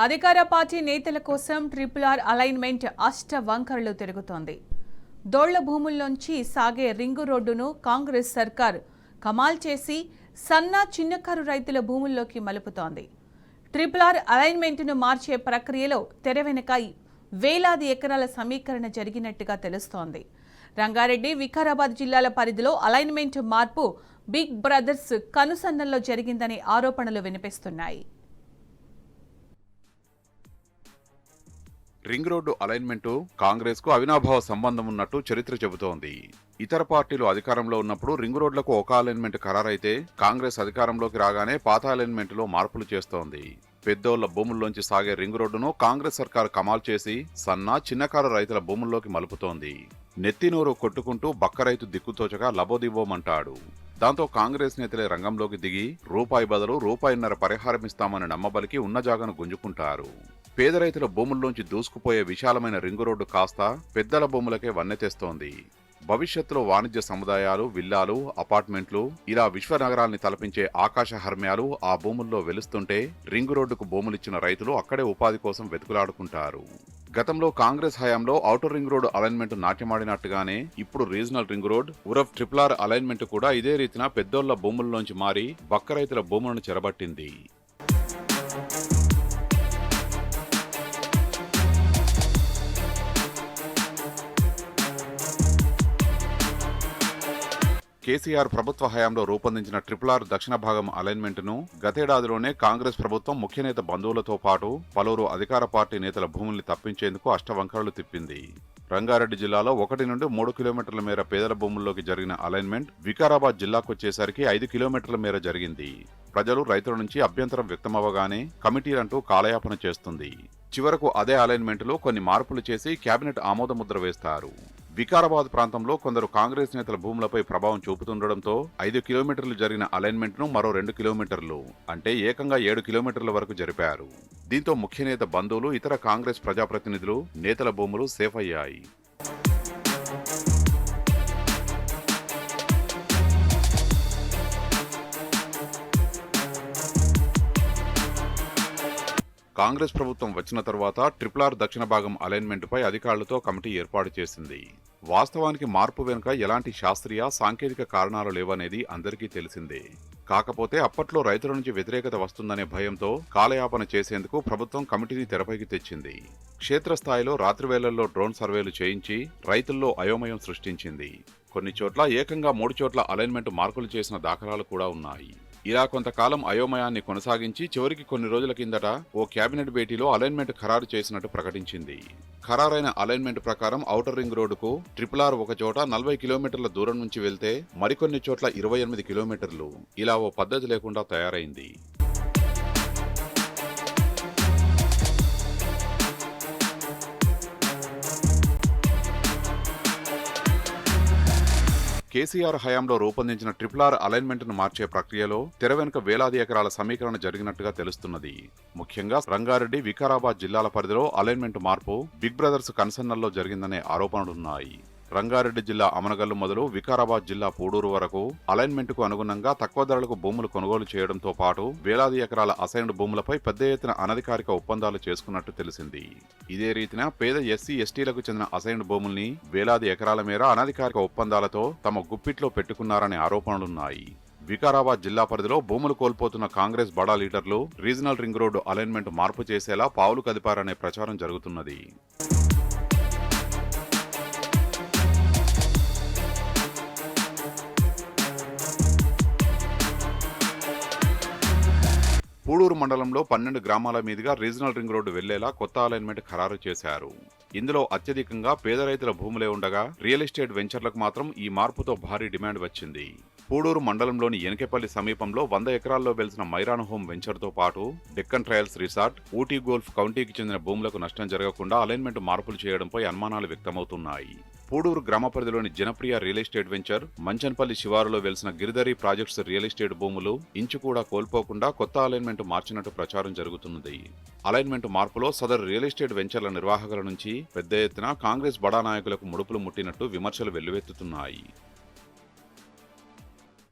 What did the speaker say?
అధికార పార్టీ నేతల కోసం ట్రిపుల్ అలైన్మెంట్ అష్టవంకరలు తిరుగుతోంది. దోళ్ల భూముల్లోంచి సాగే రింగు రోడ్డును కాంగ్రెస్ సర్కార్ కమాల్ చేసి సన్న చిన్నకారు రైతుల భూముల్లోకి మలుపుతోంది. ట్రిపుల్ అలైన్మెంట్ను మార్చే ప్రక్రియలో తెర వెనుక వేలాది ఎకరాల సమీకరణ జరిగినట్టుగా తెలుస్తోంది. రంగారెడ్డి, వికారాబాద్ జిల్లాల పరిధిలో అలైన్మెంట్ మార్పు బిగ్ బ్రదర్స్ కనుసన్నల్లో జరిగిందనే ఆరోపణలు వినిపిస్తున్నాయి. రింగ్ రోడ్డు అలైన్మెంటు కాంగ్రెస్ కు అవినాభావ సంబంధం ఉన్నట్టు చరిత్ర చెబుతోంది. ఇతర పార్టీలు అధికారంలో ఉన్నప్పుడు రింగ్ రోడ్లకు ఒక అలైన్మెంట్ ఖరారైతే కాంగ్రెస్ అధికారంలోకి రాగానే పాత అలైన్మెంట్ లో మార్పులు చేస్తోంది. పెద్దోళ్ల భూముల్లోంచి సాగే రింగ్ రోడ్డును కాంగ్రెస్ సర్కారు కమాల్ చేసి సన్న చిన్నకారు రైతుల భూముల్లోకి మలుపుతోంది. నెత్తినూరు కొట్టుకుంటూ బక్క రైతు దిక్కుతోచగా లబోదిబోమంటాడు. దాంతో కాంగ్రెస్ నేతలే రంగంలోకి దిగి రూపాయి బదులు రూపాయిన్నర పరిహారం ఇస్తామని నమ్మబలికి ఉన్న జాగను గుంజుకుంటారు. పేద రైతుల భూముల్లోంచి దూసుకుపోయే విశాలమైన రింగు రోడ్డు కాస్త పెద్దల భూములకే వన్నెతెస్తోంది. భవిష్యత్తులో వాణిజ్య సముదాయాలు, విల్లాలు, అపార్ట్మెంట్లు ఇలా విశ్వనగరాల్ని తలపించే ఆకాశ హర్మ్యాలు ఆ భూముల్లో వెలుస్తుంటే రింగు రోడ్డుకు భూములిచ్చిన రైతులు అక్కడే ఉపాధి కోసం వెతుకులాడుకుంటారు. గతంలో కాంగ్రెస్ హయాంలో ఔటర్ రింగ్ రోడ్ అలైన్మెంట్ నాట్యమాడినట్టుగానే ఇప్పుడు రీజనల్ రింగ్ రోడ్ ఉరఫ్ ట్రిపుల్ అలైన్మెంట్ కూడా ఇదే రీతిన పెద్దోళ్ల భూముల్లోంచి మారి బక్క రైతుల భూములను చెరబట్టింది. కేసీఆర్ ప్రభుత్వ హయాంలో రూపొందించిన ట్రిపుల్ దక్షిణ భాగం అలైన్మెంట్ ను గతేడాదిలోనే కాంగ్రెస్ ప్రభుత్వం ముఖ్యనేత బంధువులతో పాటు పలువురు అధికార పార్టీ నేతల భూముల్ని తప్పించేందుకు అష్టవంకరలు తిప్పింది. రంగారెడ్డి జిల్లాలో 1 నుండి 3 కిలోమీటర్ల మేర పేదల భూముల్లోకి జరిగిన అలైన్మెంట్ వికారాబాద్ జిల్లాకు వచ్చేసరికి 5 కిలోమీటర్ల మేర జరిగింది. ప్రజలు, రైతుల నుంచి అభ్యంతరం వ్యక్తమవగానే కమిటీలంటూ కాలయాపన చేస్తుంది. చివరకు అదే అలైన్మెంట్ లో కొన్ని మార్పులు చేసి కేబినెట్ ఆమోదముద్ర వేస్తారు. వికారాబాద్ ప్రాంతంలో కొందరు కాంగ్రెస్ నేతల భూములపై ప్రభావం చూపుతుండటంతో 5 కిలోమీటర్లు జరిగిన అలైన్మెంట్ ను మరో 2 కిలోమీటర్లు అంటే ఏకంగా 7 కిలోమీటర్ల వరకు జరిపారు. దీంతో ముఖ్యనేత బంధువులు, ఇతర కాంగ్రెస్ ప్రజాప్రతినిధులు, నేతల భూములు సేఫ్ అయ్యాయి. కాంగ్రెస్ ప్రభుత్వం వచ్చిన తర్వాత ట్రిపుల్ దక్షిణ భాగం అలైన్మెంట్ పై అధికారులతో కమిటీ ఏర్పాటు చేసింది. వాస్తవానికి మార్పు వెనుక ఎలాంటి శాస్త్రీయ, సాంకేతిక కారణాలు లేవనేది అందరికీ తెలిసిందే. కాకపోతే అప్పట్లో రైతుల నుంచి వ్యతిరేకత వస్తుందనే భయంతో కాలయాపన చేసేందుకు ప్రభుత్వం కమిటీని తెరపైకి తెచ్చింది. క్షేత్రస్థాయిలో రాత్రివేళల్లో డ్రోన్ సర్వేలు చేయించి రైతుల్లో అయోమయం సృష్టించింది. కొన్ని చోట్ల ఏకంగా 3 చోట్ల అలైన్మెంట్ మార్పులు చేసిన దాఖలాలు కూడా ఉన్నాయి. ఇలా కొంతకాలం అయోమయాన్ని కొనసాగించి చివరికి కొన్ని రోజుల కిందట ఓ కేబినెట్ భేటీలో అలైన్మెంట్ ఖరారు చేసినట్టు ప్రకటించింది. ఖరారైన అలైన్మెంట్ ప్రకారం ఔటర్ రింగ్ రోడ్డుకు ట్రిపుల్ ఒక చోట 40 కిలోమీటర్ల దూరం నుంచి వెళ్తే మరికొన్ని చోట్ల 28 కిలోమీటర్లు. ఇలా ఓ పద్ధతి లేకుండా తయారైంది. కేసీఆర్ హయాంలో రూపొందించిన ట్రిపుల్ అలైన్మెంట్ ను మార్చే ప్రక్రియలో తెర వెనుక వేలాది ఎకరాల సమీకరణ జరిగినట్టుగా తెలుస్తున్నది. ముఖ్యంగా రంగారెడ్డి, వికారాబాద్ జిల్లాల పరిధిలో అలైన్మెంట్ మార్పు బిగ్ బ్రదర్స్ కన్సర్నల్లో జరిగిందనే ఆరోపణలున్నాయి. రంగారెడ్డి జిల్లా అమనగల్లు మొదలు వికారాబాద్ జిల్లా పూడూరు వరకు అలైన్మెంట్ కు అనుగుణంగా తక్కువ ధరలకు భూములు కొనుగోలు చేయడంతో పాటు వేలాది ఎకరాల అసైన్డ్ భూములపై పెద్ద ఎత్తున అనధికారిక ఒప్పందాలు చేసుకున్నట్టు తెలిసింది. ఇదే రీతిన పేద ఎస్సీ, ఎస్టీలకు చెందిన అసైన్డ్ భూముల్ని వేలాది ఎకరాల మేర అనధికారిక ఒప్పందాలతో తమ గుప్పిట్లో పెట్టుకున్నారనే ఆరోపణలున్నాయి. వికారాబాద్ జిల్లా పరిధిలో భూములు కోల్పోతున్న కాంగ్రెస్ బడా లీడర్లు రీజనల్ రింగ్ రోడ్డు అలైన్మెంట్ మార్పు చేసేలా పావులు కదిపారనే ప్రచారం జరుగుతున్నది. పూడూరు మండలంలో 12 గ్రామాల మీదుగా రీజనల్ రింగ్ రోడ్డు వెళ్లేలా కొత్త అలైన్మెంట్ ఖరారు చేశారు. ఇందులో అత్యధికంగా పేద రైతుల భూములే ఉండగా రియల్ ఎస్టేట్ వెంచర్లకు మాత్రం ఈ మార్పుతో భారీ డిమాండ్ వచ్చింది. పూడూరు మండలంలోని ఎనకెపల్లి సమీపంలో 100 ఎకరాల్లో వెలిసిన మైరాన్ హోమ్ వెంచర్తో పాటు Deccan trails resort, Ooty golf కౌంటీకి చెందిన భూములకు నష్టం జరగకుండా అలైన్మెంట్ మార్పులు చేయడంపై అనుమానాలు వ్యక్తమవుతున్నాయి. పూడూరు గ్రామ పరిధిలోని Janapriya real estate venture, Manchanpalli శివారులో వెలిసిన గిరిధరి ప్రాజెక్ట్స్ రియల్ ఎస్టేట్ భూములు ఇంచు కూడా కోల్పోకుండా కొత్త అలైన్మెంట్ మార్చినట్టు ప్రచారం జరుగుతున్నది. అలైన్మెంట్ మార్పులో సదరు రియల్ ఎస్టేట్ వెంచర్ల నిర్వాహకుల నుంచి పెద్ద ఎత్తున కాంగ్రెస్ బడా నాయకులకు ముడుపులు ముట్టినట్టు విమర్శలు వెల్లువెత్తుతున్నాయి.